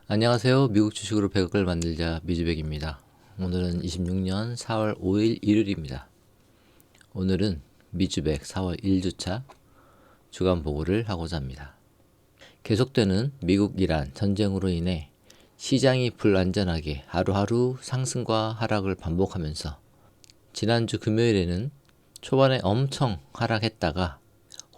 안녕하세요. 미국 주식으로 100억을 만들자 미주백입니다. 오늘은 26년 4월 5일 일요일입니다. 오늘은 미주백 4월 1주차 주간 보고를 하고자 합니다. 계속되는 미국-이란 전쟁으로 인해 시장이 불안전하게 하루하루 상승과 하락을 반복하면서 지난주 금요일에는 초반에 엄청 하락했다가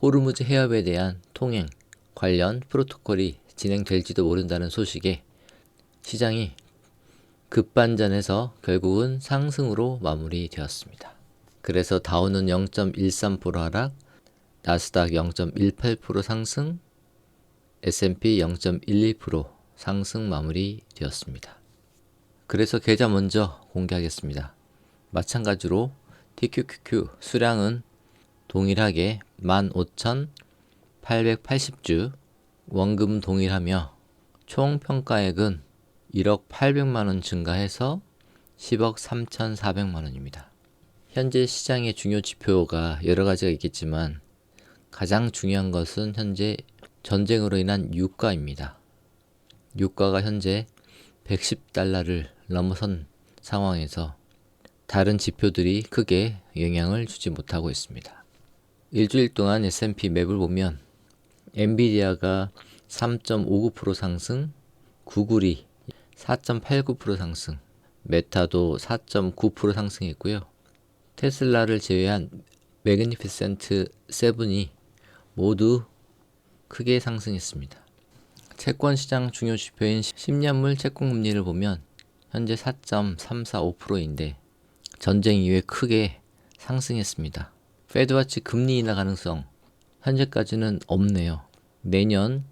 호르무즈 해협에 대한 통행 관련 프로토콜이 진행될지도 모른다는 소식에 시장이 급반전해서 결국은 상승으로 마무리되었습니다. 그래서 다우는 0.13% 하락, 나스닥 0.18% 상승, S&P 0.12% 상승 마무리되었습니다. 그래서 계좌 먼저 공개하겠습니다. 마찬가지로 TQQQ 수량은 동일하게 15,880주, 원금 동일하며 총 평가액은 1억 800만원 증가해서 10억 3,400만원입니다. 현재 시장의 중요 지표가 여러 가지가 있겠지만 가장 중요한 것은 현재 전쟁으로 인한 유가입니다. 유가가 현재 110달러를 넘어선 상황에서 다른 지표들이 크게 영향을 주지 못하고 있습니다. 일주일 동안 S&P 맵을 보면 엔비디아가 3.59% 상승, 구글이 4.89% 상승, 메타도 4.9% 상승했고요. 테슬라를 제외한 매그니피센트 7이 모두 크게 상승했습니다. 채권시장 중요 지표인 10년물 채권금리를 보면 현재 4.345%인데 전쟁 이후에 크게 상승했습니다. 페드와치 금리 인하 가능성 현재까지는 없네요. 내년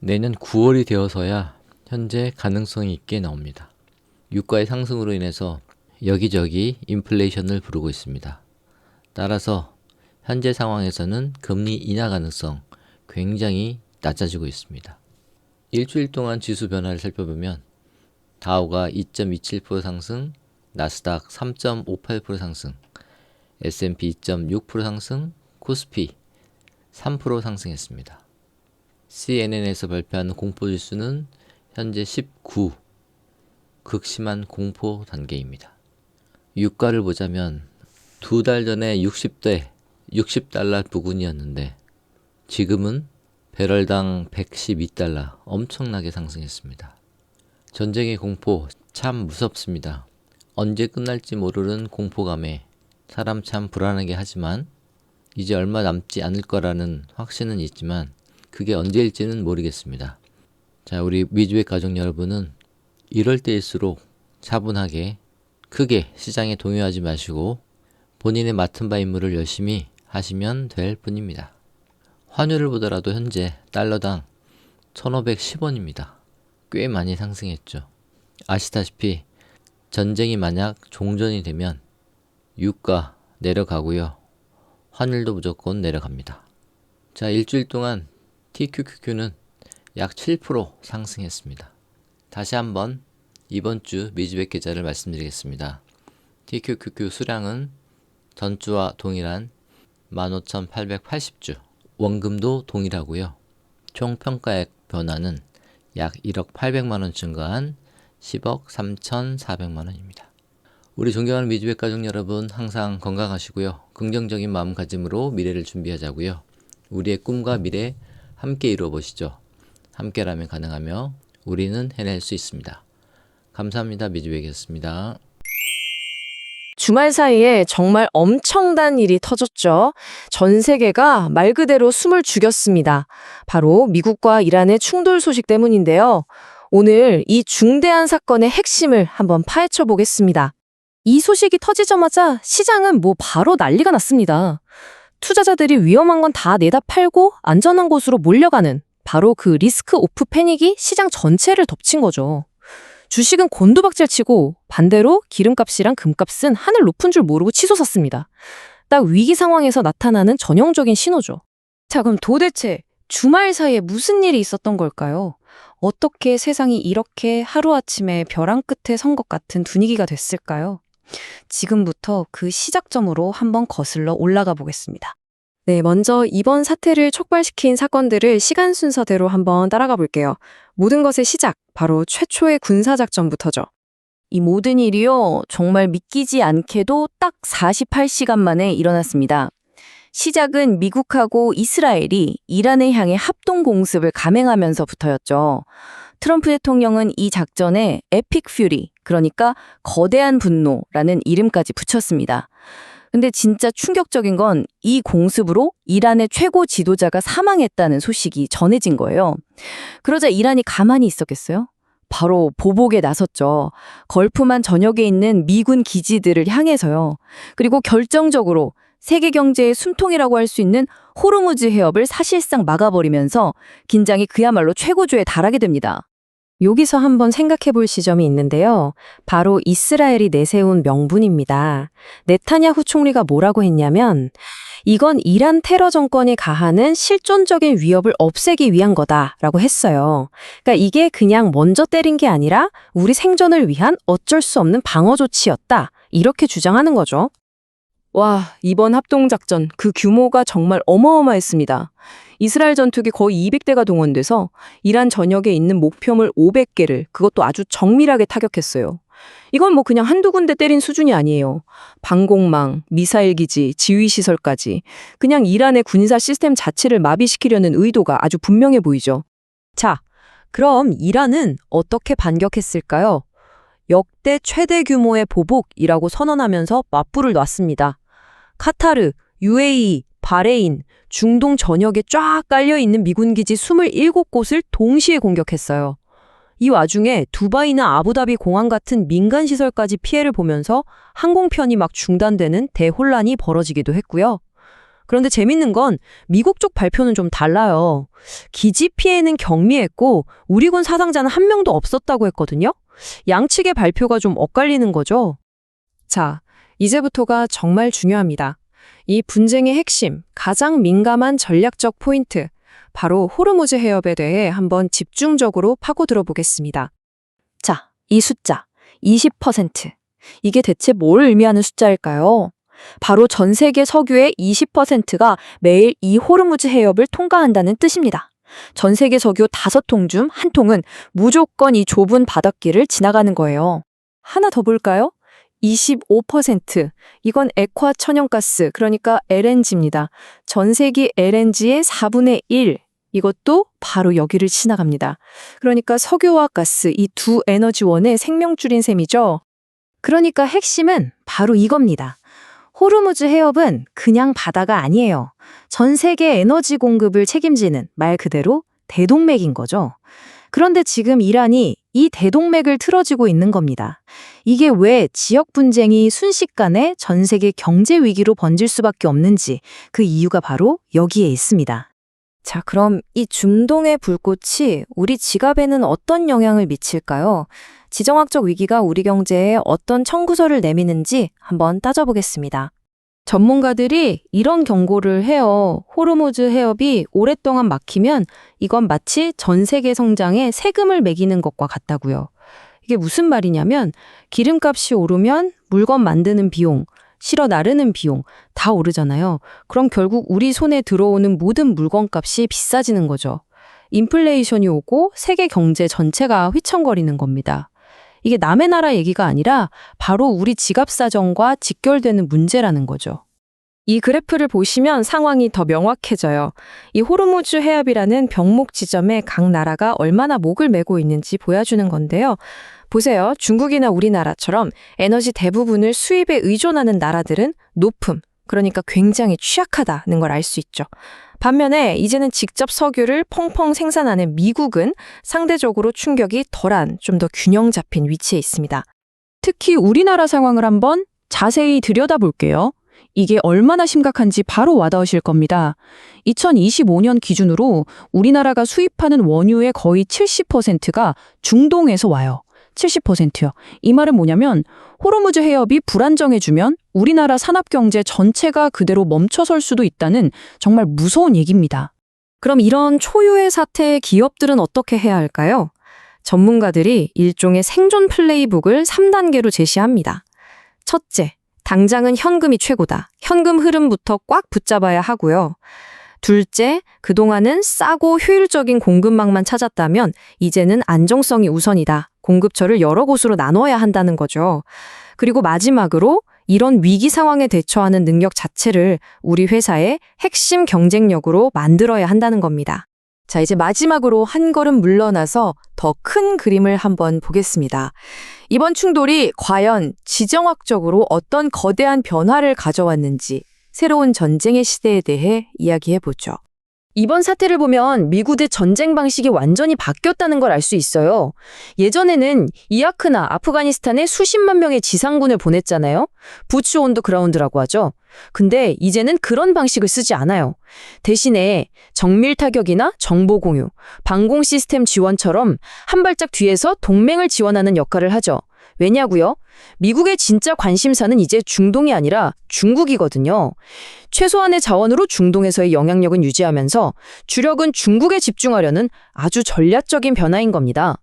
9월이 되어서야 현재 가능성이 있게 나옵니다. 유가의 상승으로 인해서 여기저기 인플레이션을 부르고 있습니다. 따라서 현재 상황에서는 금리 인하 가능성 굉장히 낮아지고 있습니다. 일주일 동안 지수 변화를 살펴보면 다우가 2.27% 상승, 나스닥 3.58% 상승, S&P 2.6% 상승, 코스피 3% 상승했습니다. CNN에서 발표한 공포지수는 현재 19, 극심한 공포 단계입니다. 유가를 보자면 2달 전에 60달러 부근이었는데 지금은 배럴당 112달러 엄청나게 상승했습니다. 전쟁의 공포 참 무섭습니다. 언제 끝날지 모르는 공포감에 사람 참 불안하게 하지만 이제 얼마 남지 않을 거라는 확신은 있지만 그게 언제일지는 모르겠습니다. 자, 우리 미주의 가족 여러분은 이럴 때일수록 차분하게 크게 시장에 동요하지 마시고 본인의 맡은 바 임무를 열심히 하시면 될 뿐입니다. 환율을 보더라도 현재 달러당 1,510원입니다. 꽤 많이 상승했죠. 아시다시피 전쟁이 만약 종전이 되면 유가 내려가고요. 환율도 무조건 내려갑니다. 자, 일주일 동안 TQQQ는 약 7% 상승했습니다. 다시 한번 이번 주 미주백 계좌를 말씀드리겠습니다. TQQQ 수량은 전주와 동일한 15,880주, 원금도 동일하고요. 총 평가액 변화는 약 1억 800만원 증가한 10억 3,400만원입니다. 우리 존경하는 미주백 가족 여러분 항상 건강하시고요. 긍정적인 마음가짐으로 미래를 준비하자고요. 우리의 꿈과 미래 함께 이루어보시죠. 함께라면 가능하며 우리는 해낼 수 있습니다. 감사합니다. 미주백이었습니다. 주말 사이에 정말 엄청난 일이 터졌죠. 전 세계가 말 그대로 숨을 죽였습니다. 바로 미국과 이란의 충돌 소식 때문인데요. 오늘 이 중대한 사건의 핵심을 한번 파헤쳐 보겠습니다. 이 소식이 터지자마자 시장은 바로 난리가 났습니다. 투자자들이 위험한 건 다 내다 팔고 안전한 곳으로 몰려가는 바로 그 리스크 오프 패닉이 시장 전체를 덮친 거죠. 주식은 곤두박질치고 반대로 기름값이랑 금값은 하늘 높은 줄 모르고 치솟았습니다. 딱 위기 상황에서 나타나는 전형적인 신호죠. 자, 그럼 도대체 주말 사이에 무슨 일이 있었던 걸까요? 어떻게 세상이 이렇게 하루아침에 벼랑 끝에 선 것 같은 분위기가 됐을까요? 지금부터 그 시작점으로 한번 거슬러 올라가 보겠습니다. 네, 먼저 이번 사태를 촉발시킨 사건들을 시간 순서대로 한번 따라가 볼게요. 모든 것의 시작, 바로 최초의 군사작전부터죠. 이 모든 일이요, 정말 믿기지 않게도 딱 48시간 만에 일어났습니다. 시작은 미국하고 이스라엘이 이란을 향해 합동공습을 감행하면서부터였죠. 트럼프 대통령은 이 작전에 에픽 퓨리, 그러니까 거대한 분노라는 이름까지 붙였습니다. 근데 진짜 충격적인 건 이 공습으로 이란의 최고 지도자가 사망했다는 소식이 전해진 거예요. 그러자 이란이 가만히 있었겠어요? 바로 보복에 나섰죠. 걸프만 전역에 있는 미군 기지들을 향해서요. 그리고 결정적으로 세계 경제의 숨통이라고 할 수 있는 호르무즈 해협을 사실상 막아버리면서 긴장이 그야말로 최고조에 달하게 됩니다. 여기서 한번 생각해 볼 지점이 있는데요. 바로 이스라엘이 내세운 명분입니다. 네타냐후 총리가 뭐라고 했냐면 이건 이란 테러 정권이 가하는 실존적인 위협을 없애기 위한 거다라고 했어요. 그러니까 이게 그냥 먼저 때린 게 아니라 우리 생존을 위한 어쩔 수 없는 방어 조치였다. 이렇게 주장하는 거죠. 와, 이번 합동작전 그 규모가 정말 어마어마했습니다. 이스라엘 전투기 거의 200대가 동원돼서 이란 전역에 있는 목표물 500개를 그것도 아주 정밀하게 타격했어요. 이건 뭐 그냥 한두 군데 때린 수준이 아니에요. 방공망, 미사일 기지, 지휘시설까지 그냥 이란의 군사 시스템 자체를 마비시키려는 의도가 아주 분명해 보이죠. 자, 그럼 이란은 어떻게 반격했을까요? 역대 최대 규모의 보복이라고 선언하면서 맞불을 놨습니다. 카타르, UAE, 바레인, 중동 전역에 쫙 깔려있는 미군 기지 27곳을 동시에 공격했어요. 이 와중에 두바이나 아부다비 공항 같은 민간 시설까지 피해를 보면서 항공편이 막 중단되는 대혼란이 벌어지기도 했고요. 그런데 재밌는 건 미국 쪽 발표는 좀 달라요. 기지 피해는 경미했고 우리 군 사상자는 한 명도 없었다고 했거든요. 양측의 발표가 좀 엇갈리는 거죠. 자, 이제부터가 정말 중요합니다. 이 분쟁의 핵심, 가장 민감한 전략적 포인트, 바로 호르무즈 해협에 대해 한번 집중적으로 파고들어 보겠습니다. 자, 이 숫자, 20%. 이게 대체 뭘 의미하는 숫자일까요? 바로 전 세계 석유의 20%가 매일 이 호르무즈 해협을 통과한다는 뜻입니다. 전 세계 석유 5통 중 1통은 무조건 이 좁은 바닷길을 지나가는 거예요. 하나 더 볼까요? 25%. 이건 액화 천연가스, 그러니까 LNG입니다. 전 세계 LNG의 4분의 1. 이것도 바로 여기를 지나갑니다. 그러니까 석유와 가스, 이 두 에너지원의 생명줄인 셈이죠. 그러니까 핵심은 바로 이겁니다. 호르무즈 해협은 그냥 바다가 아니에요. 전 세계 에너지 공급을 책임지는 말 그대로 대동맥인 거죠. 그런데 지금 이란이 이 대동맥을 틀어지고 있는 겁니다. 이게 왜 지역 분쟁이 순식간에 전 세계 경제 위기로 번질 수밖에 없는지 그 이유가 바로 여기에 있습니다. 자, 그럼 이 중동의 불꽃이 우리 지갑에는 어떤 영향을 미칠까요? 지정학적 위기가 우리 경제에 어떤 청구서를 내미는지 한번 따져보겠습니다. 전문가들이 이런 경고를 해요. 호르무즈 해협이 오랫동안 막히면 이건 마치 전 세계 성장에 세금을 매기는 것과 같다고요. 이게 무슨 말이냐면 기름값이 오르면 물건 만드는 비용, 실어 나르는 비용 다 오르잖아요. 그럼 결국 우리 손에 들어오는 모든 물건값이 비싸지는 거죠. 인플레이션이 오고 세계 경제 전체가 휘청거리는 겁니다. 이게 남의 나라 얘기가 아니라 바로 우리 지갑 사정과 직결되는 문제라는 거죠. 이 그래프를 보시면 상황이 더 명확해져요. 이 호르무즈 해협이라는 병목 지점에 각 나라가 얼마나 목을 메고 있는지 보여주는 건데요. 보세요. 중국이나 우리나라처럼 에너지 대부분을 수입에 의존하는 나라들은 높음, 그러니까 굉장히 취약하다는 걸 알 수 있죠. 반면에 이제는 직접 석유를 펑펑 생산하는 미국은 상대적으로 충격이 덜한 좀 더 균형 잡힌 위치에 있습니다. 특히 우리나라 상황을 한번 자세히 들여다볼게요. 이게 얼마나 심각한지 바로 와닿으실 겁니다. 2025년 기준으로 우리나라가 수입하는 원유의 거의 70%가 중동에서 와요. 70%요. 이 말은 뭐냐면 호르무즈 해협이 불안정해지면 우리나라 산업경제 전체가 그대로 멈춰설 수도 있다는 정말 무서운 얘기입니다. 그럼 이런 초유의 사태의 기업들은 어떻게 해야 할까요? 전문가들이 일종의 생존 플레이북을 3단계로 제시합니다. 첫째, 당장은 현금이 최고다. 현금 흐름부터 꽉 붙잡아야 하고요. 둘째, 그동안은 싸고 효율적인 공급망만 찾았다면 이제는 안정성이 우선이다. 공급처를 여러 곳으로 나눠야 한다는 거죠. 그리고 마지막으로 이런 위기 상황에 대처하는 능력 자체를 우리 회사의 핵심 경쟁력으로 만들어야 한다는 겁니다. 자, 이제 마지막으로 한 걸음 물러나서 더 큰 그림을 한번 보겠습니다. 이번 충돌이 과연 지정학적으로 어떤 거대한 변화를 가져왔는지 새로운 전쟁의 시대에 대해 이야기해보죠. 이번 사태를 보면 미국의 전쟁 방식이 완전히 바뀌었다는 걸 알 수 있어요. 예전에는 이라크나 아프가니스탄에 수십만 명의 지상군을 보냈잖아요. 부츠 온 더 그라운드라고 하죠. 근데 이제는 그런 방식을 쓰지 않아요. 대신에 정밀 타격이나 정보 공유, 방공 시스템 지원처럼 한 발짝 뒤에서 동맹을 지원하는 역할을 하죠. 왜냐고요? 미국의 진짜 관심사는 이제 중동이 아니라 중국이거든요. 최소한의 자원으로 중동에서의 영향력은 유지하면서 주력은 중국에 집중하려는 아주 전략적인 변화인 겁니다.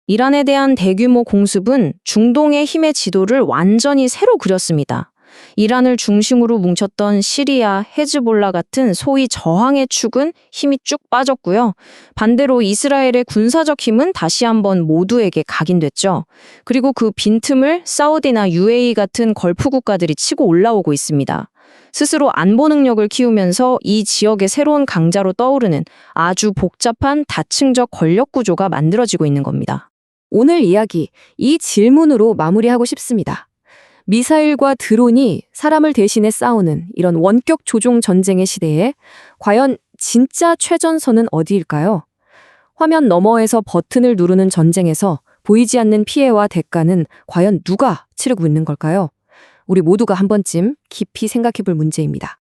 이란에 대한 대규모 공습은 중동의 힘의 지도를 완전히 새로 그렸습니다. 이란을 중심으로 뭉쳤던 시리아, 헤즈볼라 같은 소위 저항의 축은 힘이 쭉 빠졌고요. 반대로 이스라엘의 군사적 힘은 다시 한번 모두에게 각인됐죠. 그리고 그 빈틈을 사우디나 UAE 같은 걸프 국가들이 치고 올라오고 있습니다. 스스로 안보 능력을 키우면서 이 지역의 새로운 강자로 떠오르는 아주 복잡한 다층적 권력 구조가 만들어지고 있는 겁니다. 오늘 이야기, 이 질문으로 마무리하고 싶습니다. 미사일과 드론이 사람을 대신해 싸우는 이런 원격 조종 전쟁의 시대에 과연 진짜 최전선은 어디일까요? 화면 너머에서 버튼을 누르는 전쟁에서 보이지 않는 피해와 대가는 과연 누가 치르고 있는 걸까요? 우리 모두가 한 번쯤 깊이 생각해 볼 문제입니다.